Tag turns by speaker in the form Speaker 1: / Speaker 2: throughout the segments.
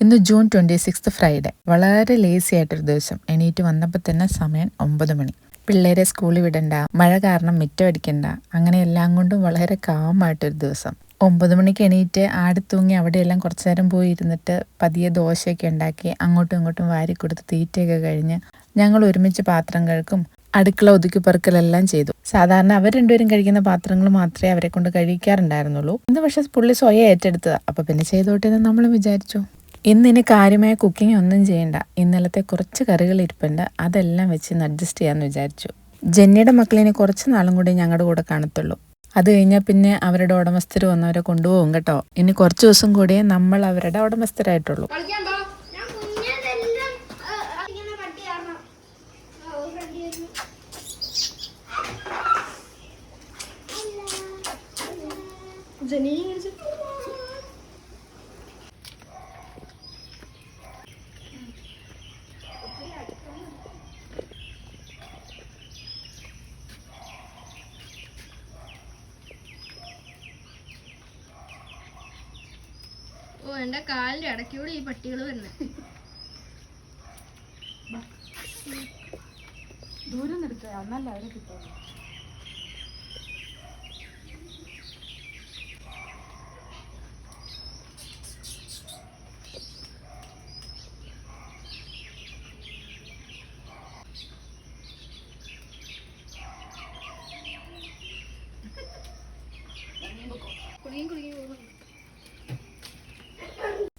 Speaker 1: ഇന്ന് June 26 Friday. വളരെ lazy ആയിട്ടൊരു ദിവസം. എണീറ്റ് വന്നപ്പോൾ തന്നെ സമയം 9 മണി. പിള്ളേരെ സ്കൂളിൽ വിടണ്ട, മഴ കാരണം മിറ്റമടിക്കണ്ട, അങ്ങനെ എല്ലാം കൊണ്ടും വളരെ കാമായിട്ടൊരു ദിവസം. 9 മണിക്ക് എണീറ്റ് ആടിത്തൂങ്ങി അവിടെയെല്ലാം കുറച്ചു നേരം പോയി ഇരുന്നിട്ട് പതിയെ ദോശയൊക്കെ ഉണ്ടാക്കി അങ്ങോട്ടും ഇങ്ങോട്ടും വാരി കൊടുത്ത് തീറ്റയൊക്കെ കഴിഞ്ഞ് ഞങ്ങൾ ഒരുമിച്ച് പാത്രം കഴുകും, അടുക്കള ഒതുക്കി പെറുക്കലെല്ലാം ചെയ്തു. സാധാരണ അവർ രണ്ടുപേരും കഴിക്കുന്ന പാത്രങ്ങൾ മാത്രമേ അവരെ കൊണ്ട് കഴിക്കാറുണ്ടായിരുന്നുള്ളൂ. ഇന്ന് പക്ഷെ പുള്ളി സ്വയം ഏറ്റെടുത്തതാണ്. അപ്പോൾ പിന്നെ ചെയ്തോട്ടെ എന്ന് നമ്മളും വിചാരിച്ചു. ഇന്നിനി കാര്യമായ കുക്കിംഗ് ഒന്നും ചെയ്യണ്ട. ഇന്നലത്തെ കുറച്ച് കറികൾ ഇരിപ്പുണ്ട്, അതെല്ലാം വെച്ച് ഇന്ന് അഡ്ജസ്റ്റ് ചെയ്യാമെന്ന് വിചാരിച്ചു. ജെന്നിയുടെ മക്കളിനി കുറച്ച് നാളും കൂടി ഞങ്ങളുടെ കൂടെ കാണത്തുള്ളൂ. അത് കഴിഞ്ഞാൽ പിന്നെ അവരുടെ ഉടമസ്ഥർ വന്നവരെ കൊണ്ടുപോകും കേട്ടോ. ഇനി കുറച്ച് ദിവസം കൂടിയേ നമ്മൾ അവരുടെ ഉടമസ്ഥരായിട്ടുള്ളൂ.
Speaker 2: ഓ, എന്റെ കാലിന്റെ ഇടയ്ക്കൂടെ ഈ പട്ടികൾ വരുന്നത്.
Speaker 1: ദൂരം നിർത്തുക, എന്നല്ല അവരെ കിട്ടുള്ളൂ.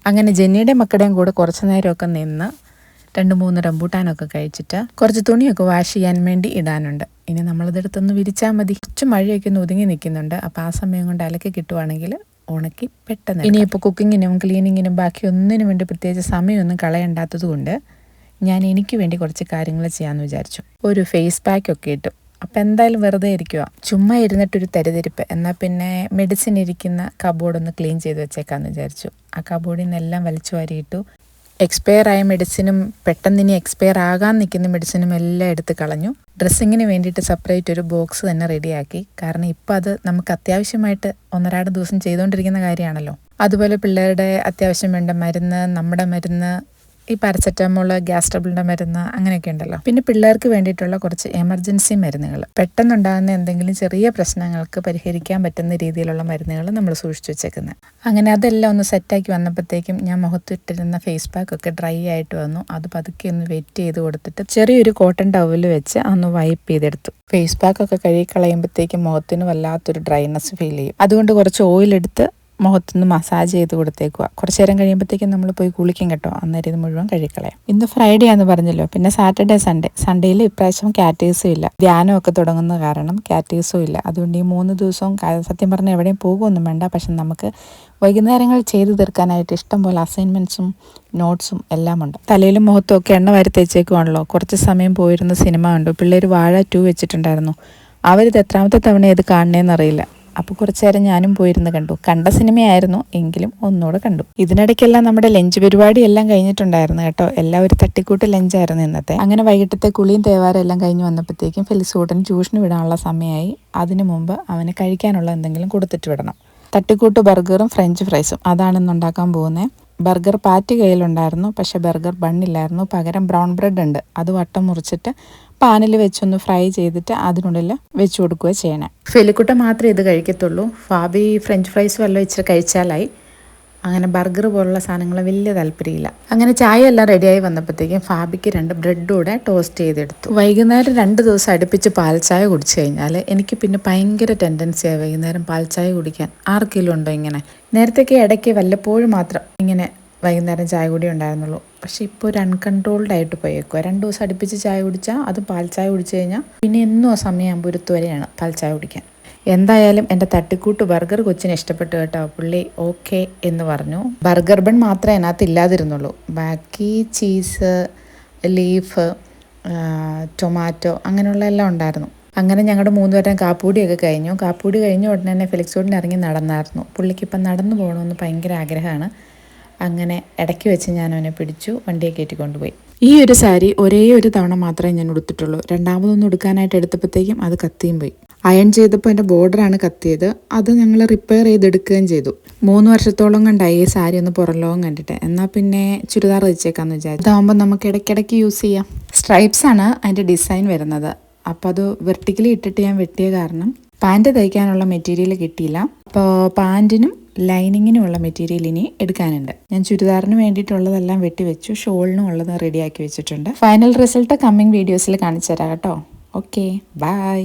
Speaker 1: അങ്ങനെ ജെന്നിയുടെ മക്കളുടെയും കൂടെ കുറച്ചു നേരമൊക്കെ നിന്ന് 2-3 റംബൂട്ടാനൊക്കെ കഴിച്ചിട്ട് കുറച്ച് തുണിയൊക്കെ വാഷ് ചെയ്യാൻ വേണ്ടി ഇടാനുണ്ട്. ഇനി നമ്മളിതെടുത്തൊന്ന് വിരിച്ചാൽ മതി. കുറച്ച് മഴയൊക്കെ ഒന്ന് ഒതുങ്ങി നിൽക്കുന്നുണ്ട്. അപ്പോൾ ആ സമയം കൊണ്ട് അലക്കി കിട്ടുവാണെങ്കിൽ ഉണക്കി പെട്ടെന്ന്. ഇനിയിപ്പോൾ കുക്കിങ്ങിനും ക്ലീനിങ്ങിനും ബാക്കി ഒന്നിനും വേണ്ടി പ്രത്യേകിച്ച് സമയമൊന്നും കളയണ്ടാത്തത് കൊണ്ട് ഞാൻ എനിക്ക് വേണ്ടി കുറച്ച് കാര്യങ്ങൾ ചെയ്യാമെന്ന് വിചാരിച്ചു. ഒരു ഫേസ് പാക്കൊക്കെ ഇട്ടു. അപ്പം എന്തായാലും വെറുതെ ഇരിക്കുക, ചുമ്മാ ഇരുന്നിട്ടൊരു തരിതരിപ്പ്. എന്നാൽ പിന്നെ മെഡിസിൻ ഇരിക്കുന്ന കബോർഡ് ഒന്ന് ക്ലീൻ ചെയ്ത് വെച്ചേക്കാമെന്ന് വിചാരിച്ചു. ആ കബോർഡിൽ നിന്നെല്ലാം വലിച്ചു വാരിയിട്ടു. എക്സ്പയർ ആയ മെഡിസിനും പെട്ടെന്ന് ഇനി എക്സ്പയർ ആകാൻ നിൽക്കുന്ന മെഡിസിനും എല്ലാം എടുത്ത് കളഞ്ഞു. ഡ്രസ്സിങ്ങിന് വേണ്ടിയിട്ട് സെപ്പറേറ്റ് ഒരു ബോക്സ് തന്നെ റെഡിയാക്കി. കാരണം ഇപ്പം അത് നമുക്ക് അത്യാവശ്യമായിട്ട് 1-2 ദിവസം ചെയ്തുകൊണ്ടിരിക്കുന്ന കാര്യമാണല്ലോ. അതുപോലെ പിള്ളേരുടെ അത്യാവശ്യം വേണ്ട മരുന്ന്, നമ്മുടെ മരുന്ന്, ഈ പാരസെറ്റമോൾ, ഗ്യാസ് ട്രബിളിൻ്റെ മരുന്ന്, അങ്ങനെയൊക്കെ ഉണ്ടല്ലോ. പിന്നെ പിള്ളേർക്ക് വേണ്ടിയിട്ടുള്ള കുറച്ച് എമർജൻസി മരുന്നുകൾ, പെട്ടെന്നുണ്ടാകുന്ന എന്തെങ്കിലും ചെറിയ പ്രശ്നങ്ങൾക്ക് പരിഹരിക്കാൻ പറ്റുന്ന രീതിയിലുള്ള മരുന്നുകൾ നമ്മൾ സൂക്ഷിച്ചു വെച്ചേക്കുന്നത്. അങ്ങനെ അതെല്ലാം ഒന്ന് സെറ്റാക്കി വന്നപ്പോഴത്തേക്കും ഞാൻ മുഖത്തിട്ടിരുന്ന ഫേസ് പാക്കൊക്കെ ഡ്രൈ ആയിട്ട് വന്നു. അത് പതുക്കെ ഒന്ന് വെറ്റ് ചെയ്ത് കൊടുത്തിട്ട് ചെറിയൊരു കോട്ടൺ ടവൽ വെച്ച് ഒന്ന് വൈപ്പ് ചെയ്തെടുത്തു. ഫേസ് പാക്കൊക്കെ കഴുകി കളയുമ്പോഴത്തേക്കും മുഖത്തിന് വല്ലാത്തൊരു ഡ്രൈനെസ് ഫീൽ ചെയ്യും. അതുകൊണ്ട് കുറച്ച് ഓയിലെടുത്ത് മുഖത്തുനിന്ന് മസാജ് ചെയ്ത് കൊടുത്തേക്കുക. കുറച്ച് നേരം കഴിയുമ്പോഴത്തേക്കും നമ്മൾ പോയി കുളിക്കും കേട്ടോ. അന്നേരം ഇത് മുഴുവൻ കഴുകിക്കളയാം. ഇന്ന് ഫ്രൈഡേ ആണെന്ന് പറഞ്ഞല്ലോ. പിന്നെ സാറ്റർഡേ, സൺഡേയിൽ ഇപ്രാവശ്യം കാറ്റേഴ്സും ഇല്ല. ധ്യാനമൊക്കെ തുടങ്ങുന്ന കാരണം കാറ്റേഴ്സും ഇല്ല. അതുകൊണ്ട് ഈ 3 ദിവസവും സത്യം പറഞ്ഞാൽ എവിടെയും പോകുമൊന്നും വേണ്ട. പക്ഷെ നമുക്ക് വൈകുന്നേരങ്ങൾ ചെയ്തു തീർക്കാനായിട്ട് ഇഷ്ടംപോലെ അസൈൻമെൻറ്റ്സും നോട്ട്സും എല്ലാം ഉണ്ട്. തലയിലും മുഖത്തും ഒക്കെ എണ്ണ വാരി തേച്ചേക്കുവാണല്ലോ. കുറച്ച് സമയം പോയിരുന്ന സിനിമ കണ്ടു. പിള്ളേർ വാഴ 2 വെച്ചിട്ടുണ്ടായിരുന്നു. അവരിത് എത്രാമത്തെ തവണ ഇത് കാണണേന്നറിയില്ല. അപ്പോൾ കുറച്ച് നേരം ഞാനും പോയിരുന്ന് കണ്ടു. കണ്ട സിനിമയായിരുന്നു എങ്കിലും ഒന്നുകൂടെ കണ്ടു. ഇതിനിടയ്ക്കെല്ലാം നമ്മുടെ ലഞ്ച് പരിപാടി എല്ലാം കഴിഞ്ഞിട്ടുണ്ടായിരുന്നു കേട്ടോ. എല്ലാവരും തട്ടിക്കൂട്ട് ലഞ്ചായിരുന്നു ഇന്നത്തെ. അങ്ങനെ വൈകിട്ടത്തെ കുളിയും തേവാരം എല്ലാം കഴിഞ്ഞ് വന്നപ്പോഴത്തേക്കും ഫെലിസൂട്ടന് ട്യൂഷന് വിടാനുള്ള സമയമായി. അതിനു മുമ്പ് അവന് കഴിക്കാനുള്ള എന്തെങ്കിലും കൊടുത്തിട്ട് വിടണം. തട്ടിക്കൂട്ട് ബർഗറും ഫ്രഞ്ച് ഫ്രൈസും അതാണ് ഇന്ന് ഉണ്ടാക്കാൻ പോകുന്നത്. ബർഗർ പാറ്റി കയ്യിലുണ്ടായിരുന്നു, പക്ഷെ ബർഗർ ബണ്ണില്ലായിരുന്നു. പകരം ബ്രൗൺ ബ്രെഡ് ഉണ്ട്. അത് വട്ടം മുറിച്ചിട്ട് പാനിൽ വെച്ചൊന്ന് ഫ്രൈ ചെയ്തിട്ട് അതിനുള്ളിൽ വെച്ച് കൊടുക്കുകയോ ചെയ്യണേ. ഫെലിക്കുട്ട മാത്രമേ ഇത് കഴിക്കത്തുള്ളൂ. ഫാബി ഫ്രഞ്ച് ഫ്രൈസ് വല്ലതും ഇച്ചിരി കഴിച്ചാലായി. അങ്ങനെ ബർഗർ പോലുള്ള സാധനങ്ങൾ വലിയ താല്പര്യമില്ല. അങ്ങനെ ചായ എല്ലാം റെഡിയായി വന്നപ്പോഴത്തേക്കും ഫാബിക്ക് 2 ബ്രെഡ് കൂടെ ടോസ്റ്റ് ചെയ്തെടുത്തു. വൈകുന്നേരം 2 ദിവസം അടുപ്പിച്ച് പാൽ ചായ കുടിച്ചു കഴിഞ്ഞാൽ എനിക്ക് പിന്നെ ഭയങ്കര ടെൻഡൻസിയായി വൈകുന്നേരം പാൽ ചായ കുടിക്കാൻ. ആർക്കെങ്കിലും ഉണ്ടോ ഇങ്ങനെ? നേരത്തേക്ക് ഇടയ്ക്ക് വല്ലപ്പോഴും മാത്രം ഇങ്ങനെ വൈകുന്നേരം ചായ കൂടി ഉണ്ടായിരുന്നുള്ളൂ. പക്ഷെ ഇപ്പോൾ ഒരു അൺകൺട്രോൾഡ് ആയിട്ട് പോയേക്കുക. 2 ദിവസം അടുപ്പിച്ച് ചായ കുടിച്ചാൽ അത് പാൽ ചായ കുടിച്ചു കഴിഞ്ഞാൽ പിന്നെ എന്നും ആ സമയമാകുമ്പോൾ ഒരു വരെയാണ് പാൽ ചായ കുടിക്കാൻ. എന്തായാലും എൻ്റെ തട്ടിക്കൂട്ട് ബർഗർ കൊച്ചിന് ഇഷ്ടപ്പെട്ടു കേട്ടോ. പുള്ളി ഓക്കെ എന്ന് പറഞ്ഞു. ബർഗർ ബൺ മാത്രമേ അതിനകത്ത് ഇല്ലാതിരുന്നുള്ളൂ. ബാക്കി ചീസ്, ലീഫ്, ടൊമാറ്റോ അങ്ങനെയുള്ള എല്ലാം ഉണ്ടായിരുന്നു. അങ്ങനെ ഞങ്ങളുടെ 3 പേരും കാപ്പൂടിയൊക്കെ കഴിഞ്ഞു. കാപ്പൂടി കഴിഞ്ഞ ഉടനെ തന്നെ ഫെലിക്സോട്ടിന് ഇറങ്ങി നടന്നായിരുന്നു. പുള്ളിക്കിപ്പം നടന്നു പോകണമെന്ന് ഭയങ്കര ആഗ്രഹമാണ്. അങ്ങനെ ഇടയ്ക്ക് വെച്ച് ഞാൻ അവനെ പിടിച്ചു വണ്ടിയെ കയറ്റി കൊണ്ടുപോയി. ഈ ഒരു സാരി ഒരേ ഒരു തവണ മാത്രമേ ഞാൻ ഉടുത്തിട്ടുള്ളൂ. രണ്ടാമതൊന്നും ഉടുക്കാനായിട്ട് എടുത്തപ്പോഴത്തേക്കും അത് കത്തിയും പോയി. അയൺ ചെയ്തപ്പോൾ എൻ്റെ ബോർഡറാണ് കത്തിയത്. അത് ഞങ്ങൾ റിപ്പയർ ചെയ്തെടുക്കുകയും ചെയ്തു. 3 വർഷത്തോളം കണ്ടായി ഈ സാരി ഒന്ന് പുറം ലോകം കണ്ടിട്ട്. എന്നാൽ പിന്നെ ചുരിദാർ വെച്ചേക്കാന്ന് വിചാരിച്ചു. ഇതാകുമ്പോൾ നമുക്ക് ഇടയ്ക്കിടയ്ക്ക് യൂസ് ചെയ്യാം. സ്ട്രൈപ്സ് ആണ് അതിൻ്റെ ഡിസൈൻ വരുന്നത്. അപ്പോൾ അത് വെർട്ടിക്കലി ഇട്ടിട്ട് ഞാൻ വെട്ടിയ കാരണം പാൻറ് തയ്ക്കാനുള്ള മെറ്റീരിയൽ കിട്ടിയില്ല. അപ്പോൾ പാൻറ്റിനും ലൈനിങ്ങിനുമുള്ള മെറ്റീരിയൽ ഇനി എടുക്കാനുണ്ട്. ഞാൻ ചുരിദാറിന് വേണ്ടിയിട്ടുള്ളതെല്ലാം വെട്ടിവെച്ചു. ഷോളിനും ഉള്ളത് റെഡിയാക്കി വെച്ചിട്ടുണ്ട്. ഫൈനൽ റിസൾട്ട് കമ്മിങ് വീഡിയോസിൽ കാണിച്ചു തരാം കേട്ടോ. Okay, by.